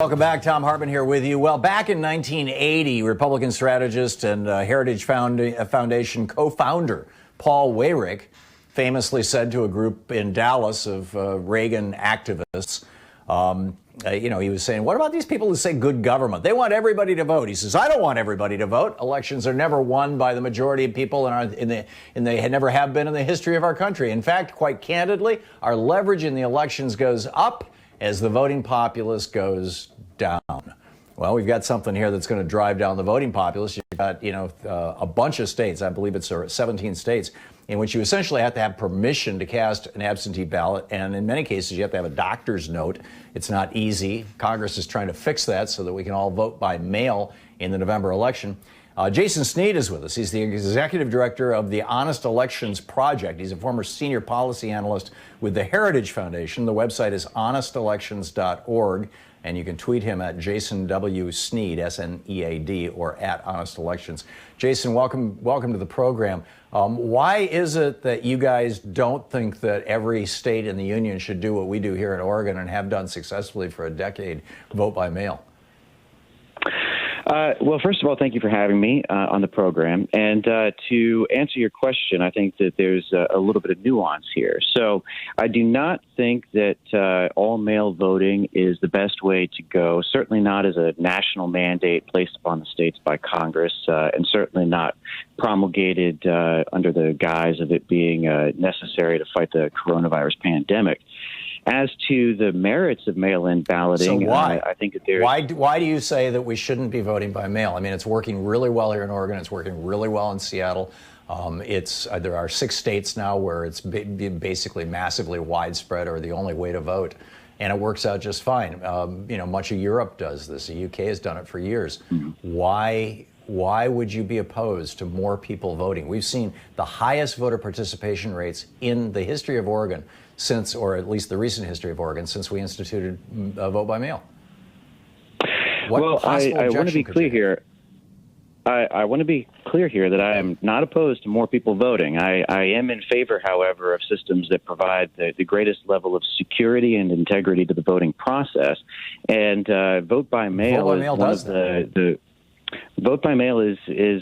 Welcome back. Thom Hartmann here with you. Well, back in 1980, Republican strategist and Heritage Foundation co-founder Paul Weyrich famously said to a group in Dallas of Reagan activists, he was saying, what about these people who say good government? They want everybody to vote. He says, I don't want everybody to vote. Elections are never won by the majority of people and they never have been in the history of our country. In fact, quite candidly, our leverage in the elections goes up as the voting populace goes down. Well, we've got something here that's going to drive down the voting populace. You've got, a bunch of states, I believe it's 17 states, in which you essentially have to have permission to cast an absentee ballot. And in many cases, you have to have a doctor's note. It's not easy. Congress is trying to fix that so that we can all vote by mail in the November election. Jason Snead is with us. He's the executive director of the Honest Elections Project. He's a former senior policy analyst with the Heritage Foundation. The website is honestelections.org, and you can tweet him at Jason W. Snead, S-N-E-A-D, or at Honest Elections. Jason, welcome to the program. Why is it that you guys don't think that every state in the union should do what we do here in Oregon and have done successfully for a decade, vote by mail? Well, first of all, thank you for having me on the program. And to answer your question, I think that there's a little bit of nuance here. So I do not think that all mail voting is the best way to go, certainly not as a national mandate placed upon the states by Congress, and certainly not promulgated under the guise of it being necessary to fight the coronavirus pandemic. As to the merits of mail-in balloting, so why? I think that there's... Why do you say that we shouldn't be voting by mail? I mean, it's working really well here in Oregon. It's working really well in Seattle. There are 6 states now where it's basically massively widespread or the only way to vote. And it works out just fine. Much of Europe does this. The UK has done it for years. Mm-hmm. Why would you be opposed to more people voting? We've seen the highest voter participation rates in the history of Oregon since, or at least the recent history of Oregon, since we instituted vote by mail. I want to be clear here. I want to be clear here that I am not opposed to more people voting. I am in favor, however, of systems that provide the greatest level of security and integrity to the voting process. And vote by mail Vote by mail is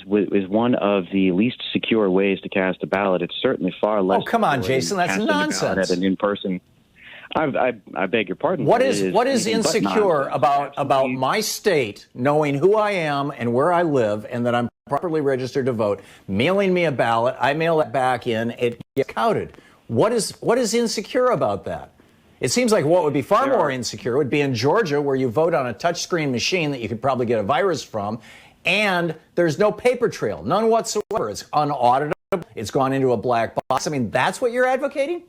one of the least secure ways to cast a ballot. It's certainly far less. Oh, come on, Jason, that's nonsense. At an in-person. I beg your pardon. What is insecure about my state knowing who I am and where I live and that I'm properly registered to vote, mailing me a ballot, I mail it back in, it gets counted? What is insecure about that? It seems like what would be far more insecure would be in Georgia, where you vote on a touchscreen machine that you could probably get a virus from, and there's no paper trail, none whatsoever. It's unauditable. It's gone into a black box. I mean, that's what you're advocating?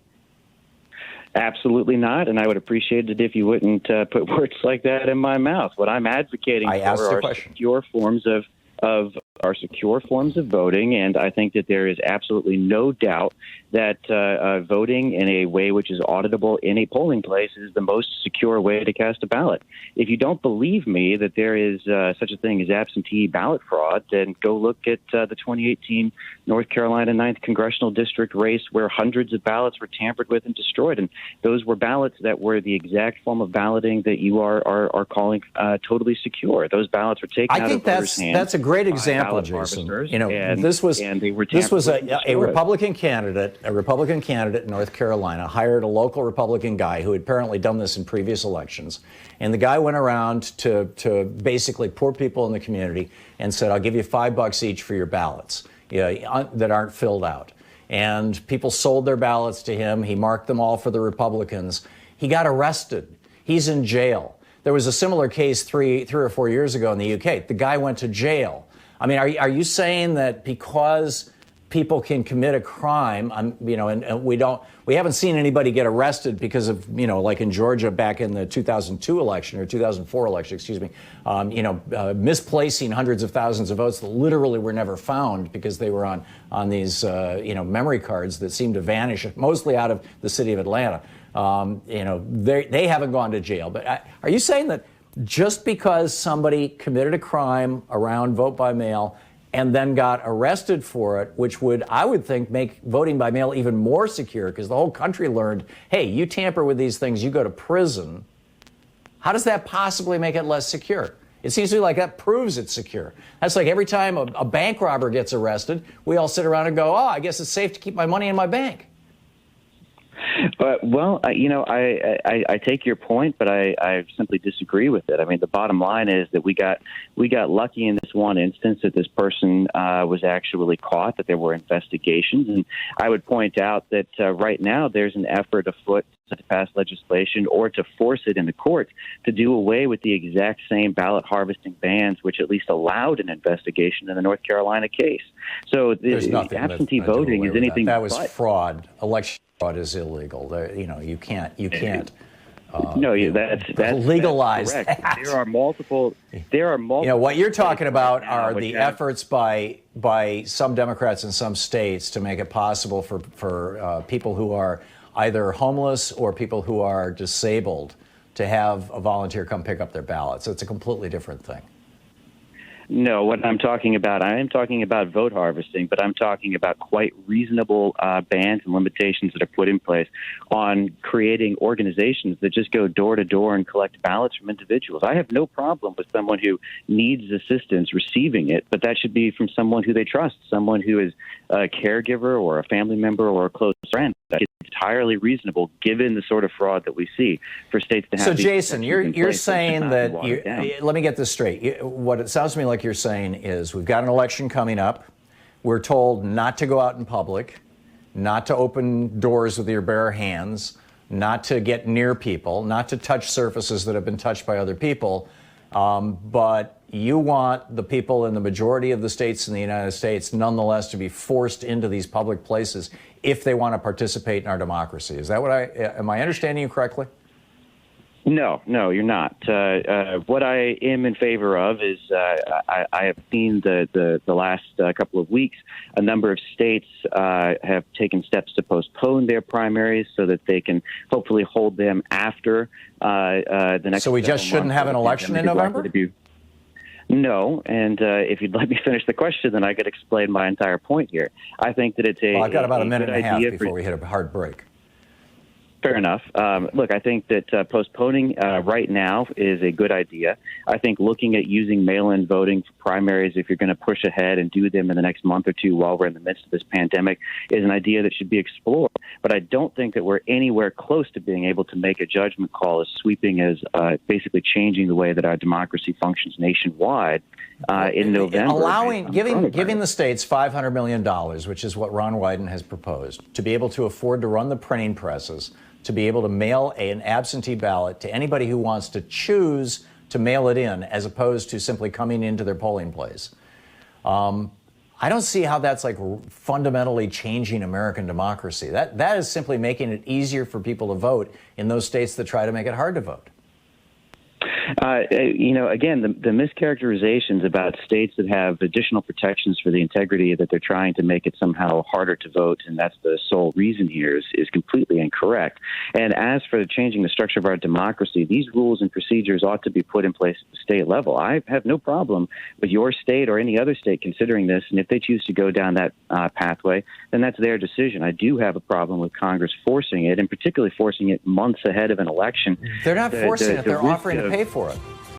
Absolutely not, and I would appreciate it if you wouldn't put words like that in my mouth. What I'm advocating for are secure forms of voting, and I think that there is absolutely no doubt that voting in a way which is auditable in a polling place is the most secure way to cast a ballot. If you don't believe me that there is such a thing as absentee ballot fraud, then go look at the 2018 North Carolina 9th Congressional District race, where hundreds of ballots were tampered with and destroyed. And those were ballots that were the exact form of balloting that you are calling totally secure. Those ballots were taken out of voters' hands. That's a great example, Jason. This was a Republican candidate. A Republican candidate in North Carolina hired a local Republican guy who had apparently done this in previous elections. And the guy went around to basically poor people in the community and said, I'll give you $5 each for your ballots that aren't filled out. And people sold their ballots to him. He marked them all for the Republicans. He got arrested. He's in jail. There was a similar case three or 4 years ago in the UK. The guy went to jail. I mean, are you saying that because people can commit a crime, and we haven't seen anybody get arrested because of, like in Georgia back in the 2002 election or 2004 election, excuse me, misplacing hundreds of thousands of votes that literally were never found because they were on these, memory cards that seemed to vanish, mostly out of the city of Atlanta. They haven't gone to jail. But are you saying that just because somebody committed a crime around vote by mail and then got arrested for it, which would, I would think, make voting by mail even more secure, because the whole country learned, hey, you tamper with these things, you go to prison. How does that possibly make it less secure? It seems to me like that proves it's secure. That's like every time a bank robber gets arrested, we all sit around and go, oh, I guess it's safe to keep my money in my bank. I take your point, but I simply disagree with it. I mean, the bottom line is that we got lucky in this one instance that this person was actually caught, that there were investigations. And I would point out that right now there's an effort afoot to pass legislation or to force it in the court to do away with the exact same ballot harvesting bans, which at least allowed an investigation in the North Carolina case. So the absentee voting is anything that was but fraud. Election fraud is illegal. You can't. That's legalize correct. that. There are multiple. What you're talking about are the efforts by some Democrats in some states to make it possible for people who are either homeless or people who are disabled to have a volunteer come pick up their ballots. So it's a completely different thing. No, what I'm talking about, I am talking about vote harvesting, but I'm talking about quite reasonable bans and limitations that are put in place on creating organizations that just go door to door and collect ballots from individuals. I have no problem with someone who needs assistance receiving it, but that should be from someone who they trust, someone who is a caregiver or a family member or a close friend. It's entirely reasonable, given the sort of fraud that we see, for states to have. So, Jason, you're saying that let me get this straight. What it sounds to me like you're saying is we've got an election coming up. We're told not to go out in public, not to open doors with your bare hands, not to get near people, not to touch surfaces that have been touched by other people. But you want the people in the majority of the states in the United States, nonetheless, to be forced into these public places if they want to participate in our democracy. Is that what am I understanding you correctly? No, you're not. What I am in favor of is I have seen the last couple of weeks, a number of states have taken steps to postpone their primaries so that they can hopefully hold them after the next. So we just shouldn't have an election in November? No, and if you'd let me finish the question, then I could explain my entire point here. I think that it's I've got about a minute and a half before we hit a hard break. Fair enough. Look, I think that postponing right now is a good idea. I think looking at using mail-in voting for primaries, if you're going to push ahead and do them in the next month or two while we're in the midst of this pandemic, is an idea that should be explored. But I don't think that we're anywhere close to being able to make a judgment call as sweeping as basically changing the way that our democracy functions nationwide in November. Giving the states $500 million, which is what Ron Wyden has proposed, to be able to afford to run the printing presses, to be able to mail an absentee ballot to anybody who wants to choose to mail it in, as opposed to simply coming into their polling place. I don't see how that's like fundamentally changing American democracy. That is simply making it easier for people to vote in those states that try to make it hard to vote. Again, the mischaracterizations about states that have additional protections for the integrity that they're trying to make it somehow harder to vote, and that's the sole reason here, is completely incorrect. And as for changing the structure of our democracy, these rules and procedures ought to be put in place at the state level. I have no problem with your state or any other state considering this, and if they choose to go down that pathway, then that's their decision. I do have a problem with Congress forcing it, and particularly forcing it months ahead of an election. They're not forcing it. They're offering to pay for it.